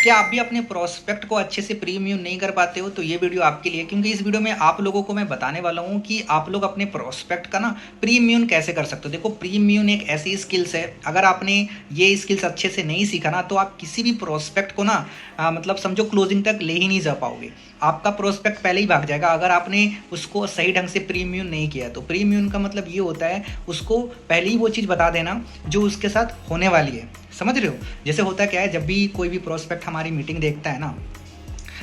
क्या आप भी अपने प्रोस्पेक्ट को अच्छे से प्रीमियम नहीं कर पाते हो? तो ये वीडियो आपके लिए है, क्योंकि इस वीडियो में आप लोगों को मैं बताने वाला हूँ कि आप लोग अपने प्रोस्पेक्ट का ना प्रीमियम कैसे कर सकते हो। देखो, प्रीमियम एक ऐसी स्किल्स है, अगर आपने ये स्किल्स अच्छे से नहीं सीखा ना तो आप किसी भी प्रोस्पेक्ट को ना मतलब समझो क्लोजिंग तक ले ही नहीं जा पाओगे। आपका प्रोस्पेक्ट पहले ही भाग जाएगा अगर आपने उसको सही ढंग से प्रीमियम नहीं किया। तो प्रीमियम का मतलब ये होता है उसको पहले ही वो चीज़ बता देना जो उसके साथ होने वाली है। समझ रहे हो? जैसे होता क्या है, जब भी कोई भी प्रोस्पेक्ट हमारी मीटिंग देखता है ना,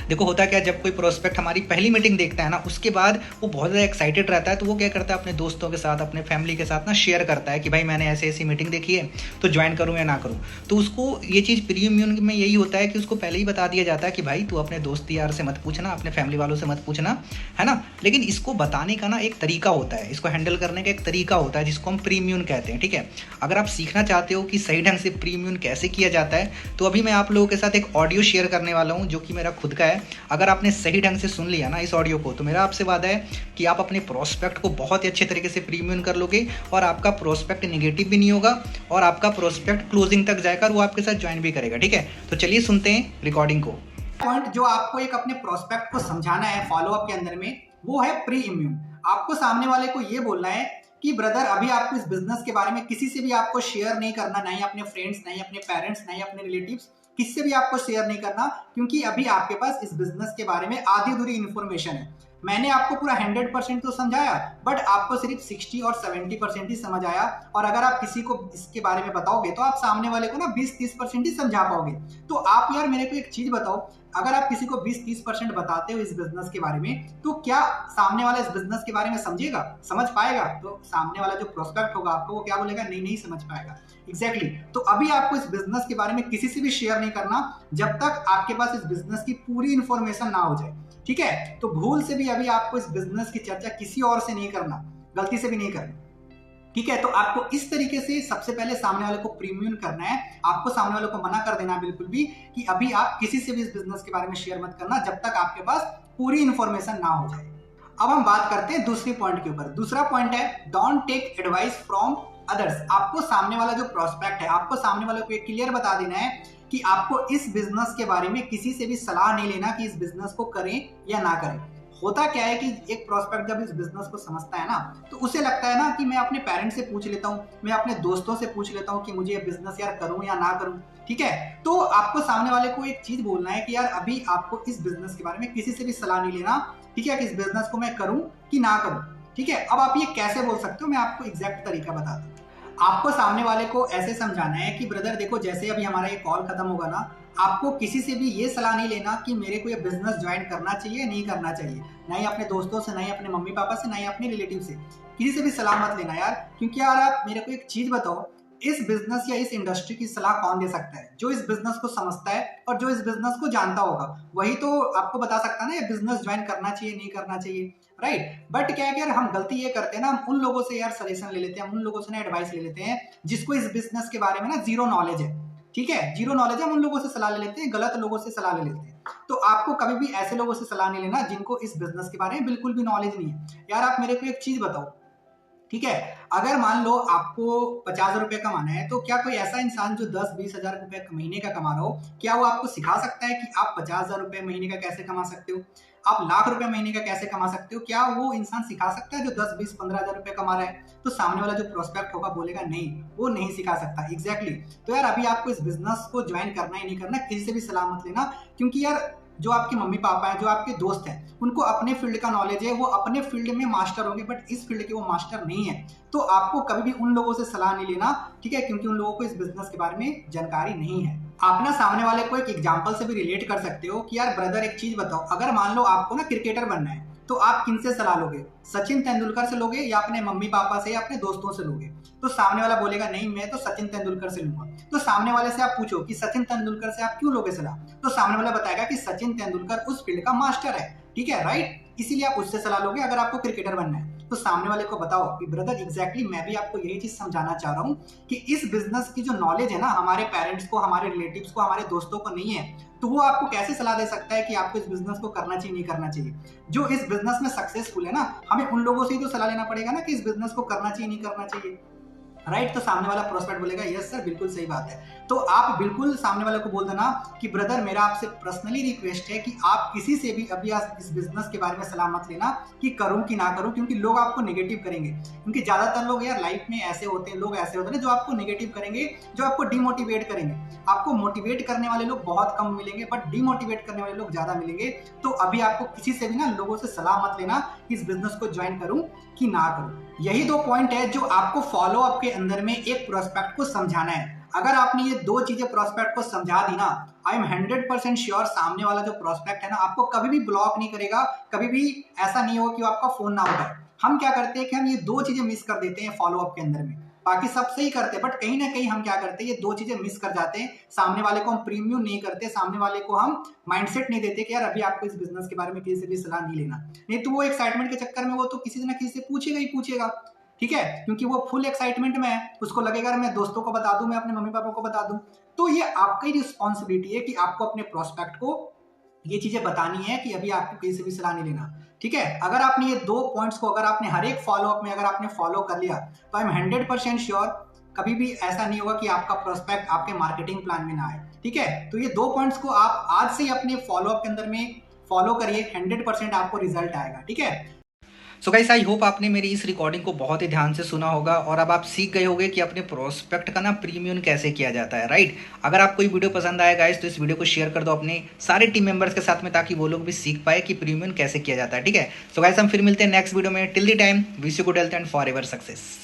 देखो होता क्या है, जब कोई प्रोस्पेक्ट हमारी पहली मीटिंग देखता है ना, उसके बाद वो बहुत ज़्यादा एक्साइटेड रहता है। तो वो क्या करता है, अपने दोस्तों के साथ, अपने फैमिली के साथ ना शेयर करता है कि भाई मैंने ऐसे ऐसी मीटिंग देखी है, तो ज्वाइन करूँ या ना करूँ। तो उसको ये चीज़ प्रीमियम में यही होता है कि उसको पहले ही बता दिया जाता है कि भाई तू अपने दोस्त यार से मत पूछना, अपने फैमिली वालों से मत पूछना, है ना। लेकिन इसको बताने का ना एक तरीका होता है, इसको हैंडल करने का एक तरीका होता है जिसको हम प्रीमियम कहते हैं। ठीक है, अगर आप सीखना चाहते हो कि सही ढंग से प्रीमियम कैसे किया जाता है, तो अभी मैं आप लोगों के साथ एक ऑडियो शेयर करने वाला हूँ जो कि मेरा खुद का है। अगर आपने सही ढंग से सुन लिया ना इस ऑडियो को, तो मेरा आपसे वादा है कि आप अपने प्रोस्पेक्ट को बहुत ही अच्छे तरीके से प्रीमियम कर लोगे और आपका प्रोस्पेक्ट नेगेटिव भी नहीं होगा और आपका प्रोस्पेक्ट क्लोजिंग तक जाएगा और वो आपके साथ ज्वाइन भी करेगा। ठीक है, तो चलिए सुनते हैं रिकॉर्डिंग को। पॉइंट जो आपको एक अपने प्रोस्पेक्ट को समझाना है फॉलो अप के अंदर में, वो है प्री इम्यून। आपको सामने वाले को ये बोलना है कि ब्रदर अभी आपको इस बिजनेस के बारे में किसी से भी आपको शेयर नहीं करना, नहीं अपने फ्रेंड्स, नहीं अपने पेरेंट्स, नहीं अपने रिलेटिव्स, किसी से भी आपको शेयर नहीं करना, क्योंकि अभी आपके पास इस बिजनेस के बारे में आधी अधूरी इन्फॉर्मेशन है। मैंने आपको पूरा 100% तो समझाया, बट आपको सिर्फ 60 और 70% ही समझ आया। और अगर आप किसी को इसके बारे में बताओगे तो आप सामने वाले को ना 20-30% ही समझा पाओगे। तो आप यार मेरे को एक चीज बताओ, अगर आप किसी को 20-30% बताते हो इस बिजनेस के बारे में, तो क्या सामने वाला इस बिजनेस के बारे में समझेगा, समझ पाएगा? तो सामने वाला जो प्रोस्पेक्ट होगा आपको, वो क्या बोलेगा, नहीं नहीं समझ पाएगा। एग्जैक्टली तो अभी आपको इस बिजनेस के बारे में किसी से भी शेयर नहीं करना जब तक आपके पास इस बिजनेस की पूरी इंफॉर्मेशन ना हो जाए। ठीक है, तो भूल से भी अभी आपको इस बिजनेस की चर्चा किसी और से नहीं करना, गलती से भी नहीं करना। ठीक है, तो आपको इस तरीके से सबसे पहले सामने वाले को प्रीमियम करना है। आपको सामने वाले को मना कर देना बिल्कुल भी कि अभी आप किसी से भी इस बिजनेस के बारे में शेयर मत करना जब तक आपके पास पूरी इंफॉर्मेशन ना हो जाए। अब हम बात करते हैं दूसरी पॉइंट के ऊपर। दूसरा पॉइंट है don't take advice from others. आपको सामने वाला जो प्रोस्पेक्ट है, आपको सामने वाले को एक क्लियर बता देना है कि आपको इस बिजनेस के बारे में किसी से भी सलाह नहीं लेना कि इस बिजनेस को करें या ना करें। होता क्या है कि एक प्रोस्पेक्ट जब इस बिजनेस को समझता है ना, तो उसे लगता है ना कि मैं अपने पेरेंट्स से पूछ लेता हूँ, मैं अपने दोस्तों से पूछ लेता हूँ कि मुझे ये बिजनेस यार करूँ या ना करूँ। ठीक है, तो आपको सामने वाले को एक चीज बोलना है कि यार अभी आपको इस बिजनेस के बारे में किसी से भी सलाह नहीं लेना। ठीक है, कि इस बिजनेस को मैं करूँ कि ना करूँ। ठीक है, अब आप ये कैसे बोल सकते हो, मैं आपको एग्जैक्ट तरीका बताता हूँ। आपको सामने वाले को ऐसे समझाना है कि ब्रदर देखो, जैसे अभी हमारा ये कॉल खत्म होगा ना, आपको किसी से भी ये सलाह नहीं लेना कि मेरे को ये बिजनेस ज्वाइन करना चाहिए नहीं करना चाहिए, नहीं अपने दोस्तों से, नहीं अपने मम्मी पापा से, नहीं अपने रिलेटिव से, किसी से भी सलाह मत लेना यार। क्योंकि यार आप मेरे को एक चीज बताओ, इस बिजनेस या इस इंडस्ट्री की सलाह कौन दे सकता है? जो इस बिजनेस को समझता है और जो इस बिजनेस को जानता होगा, वही तो आपको बता सकता है ना ये बिजनेस ज्वाइन करना चाहिए नहीं करना चाहिए, राइट। बट क्या है कि यार हम गलती ये करते हैं ना, हम उन लोगों से यार सजेशन ले लेते हैं, हम उन लोगों से ना एडवाइस ले लेते हैं जिसको इस बिजनेस के बारे में ना जीरो नॉलेज है। ठीक है, जीरो नॉलेज है, हम उन लोगों से सलाह ले लेते हैं, गलत लोगों से सलाह ले लेते हैं। तो आपको कभी भी ऐसे लोगों से सलाह नहीं लेना जिनको इस बिजनेस के बारे में बिल्कुल भी नॉलेज नहीं है। यार आप मेरे को एक चीज बताओ, ठीक है, अगर मान लो आपको 50 रुपए कमाना है, तो क्या कोई ऐसा इंसान जो 10-20 हजार रुपए महीने का कमा रहा हो, क्या वो आपको सिखा सकता है कि आप 50,000 रुपए महीने का कैसे कमा सकते हो, आप लाख रुपए महीने का कैसे कमा सकते हो? क्या वो इंसान सिखा सकता है जो 10-20-15 हजार रुपए कमा रहा है? तो सामने वाला जो प्रोस्पेक्ट होगा बोलेगा नहीं, वो नहीं सिखा सकता। एग्जैक्टली तो यार अभी आपको इस बिजनेस को ज्वाइन करना ही नहीं करना, किसी से भी सलाह मत लेना। क्योंकि यार जो आपके मम्मी पापा हैं, जो आपके दोस्त हैं, उनको अपने फील्ड का नॉलेज है, वो अपने फील्ड में मास्टर होंगे, बट इस फील्ड के वो मास्टर नहीं है। तो आपको कभी भी उन लोगों से सलाह नहीं लेना। ठीक है, क्योंकि उन लोगों को इस बिजनेस के बारे में जानकारी नहीं है। आप ना सामने वाले को एक एग्जांपल से भी रिलेट कर सकते हो कि यार ब्रदर एक चीज बताओ, अगर मान लो आपको ना क्रिकेटर बनना है, तो आप किन से सलाह लोगे? सचिन तेंदुलकर से लोगे या अपने मम्मी पापा से या अपने दोस्तों से लोगे? तो सामने वाला बोलेगा नहीं, मैं तो सचिन तेंदुलकर से लूंगा। तो सामने वाले से आप पूछो कि सचिन तेंदुलकर से आप क्यों लोगे सलाह? तो सामने वाला बताएगा कि सचिन तेंदुलकर उस फील्ड का मास्टर है। ठीक है, राइट, इसीलिए आप उससे सलाह लोगे अगर आपको क्रिकेटर बनना है। तो सामने वाले को बताओ कि ब्रदर एग्जैक्टली मैं भी आपको यही चीज समझाना चाह रहा हूँ कि इस बिजनेस की जो नॉलेज है ना, हमारे पेरेंट्स को, हमारे रिलेटिव्स को, हमारे दोस्तों को नहीं है, तो वो आपको कैसे सलाह दे सकता है कि आपको इस बिजनेस को करना चाहिए नहीं करना चाहिए? जो इस बिजनेस में सक्सेसफुल है ना, हमें उन लोगों से ही तो सलाह लेना पड़ेगा ना कि इस बिजनेस को करना चाहिए नहीं करना चाहिए। राइट। तो सामने वाला प्रोस्पेक्ट बोलेगा यस सर, बिल्कुल सही बात है। तो आप बिल्कुल सामने वाले को बोल देना कि ब्रदर मेरा आपसे पर्सनली रिक्वेस्ट है कि आप किसी से भी अभी आज इस बिजनेस के बारे में सलाह मत लेना कि करूं कि ना करूं, क्योंकि लोग आपको नेगेटिव करेंगे। क्योंकि ज्यादातर लोग यार लाइफ में ऐसे होते हैं, लोग ऐसे होते हैं जो आपको नेगेटिव करेंगे, जो आपको डिमोटिवेट करेंगे। आपको मोटिवेट करने वाले लोग बहुत कम मिलेंगे, बट डिमोटिवेट करने वाले लोग ज्यादा मिलेंगे। तो अभी आपको किसी से भी ना लोगों से सलाह मत लेना कि इस बिजनेस को ज्वाइन करूं कि ना करूं। यही 2 पॉइंट है जो आपको फॉलो अप के अंदर में एक प्रोस्पेक्ट को समझाना है। अगर आपने ये 2 चीजें प्रोस्पेक्ट को समझा दी ना, आई एम 100% श्योर सामने वाला जो प्रोस्पेक्ट है ना आपको कभी भी ब्लॉक नहीं करेगा, कभी भी ऐसा नहीं होगा कि वो आपका फोन ना उठाए। हम क्या करते हैं कि हम ये 2 चीजें मिस कर देते हैं फॉलो अप के अंदर में। बाकी सब सही करते हैं, बट कहीं ना कहीं हम क्या करते हैं, ये 2 चीजें मिस कर जाते हैं। सामने वाले को हम प्रीमियम नहीं करते, सामने वाले को हम माइंडसेट नहीं देते कि यार अभी आपको इस बिजनेस के बारे में किसी से भी सलाह नहीं लेना। नहीं तो वो एक्साइटमेंट के चक्कर में वो तो किसी ना किसी से पूछेगा ही पूछेगा, ठीक है, क्योंकि वो फुल एक्साइटमेंट में है। उसको लगेगा मैं दोस्तों को बता दूं, मैं अपने मम्मी पापा को बता दूं। तो ये आपकी रिस्पॉन्सिबिलिटी है कि आपको अपने प्रोस्पेक्ट को ये चीजें बतानी है कि अभी आपको किसी से भी सलाह नहीं लेना, ठीक है। अगर आपने ये 2 पॉइंट्स को अगर आपने हर एक फॉलो अप में अगर आपने फॉलो कर लिया तो आई एम 100% श्योर कभी भी ऐसा नहीं होगा कि आपका प्रोस्पेक्ट आपके मार्केटिंग प्लान में ना आए, ठीक है। तो ये 2 पॉइंट्स को आप आज से ही अपने फॉलो अप के अंदर में फॉलो करिए, 100% आपको रिजल्ट आएगा, ठीक है। सो गाइस, आई होप आपने मेरी इस रिकॉर्डिंग को बहुत ही ध्यान से सुना होगा और अब आप सीख गए होंगे कि अपने प्रोस्पेक्ट का ना प्रीमियम कैसे किया जाता है, राइट। अगर आपको ये वीडियो पसंद आया गाइस तो इस वीडियो को शेयर कर दो अपने सारे टीम मेंबर्स के साथ में, ताकि वो लोग भी सीख पाए कि प्रीमियम कैसे किया जाता है, ठीक है। सो गाइस, हम फिर मिलते हैं नेक्स्ट वीडियो में। Till the time, wish you good health and forever success.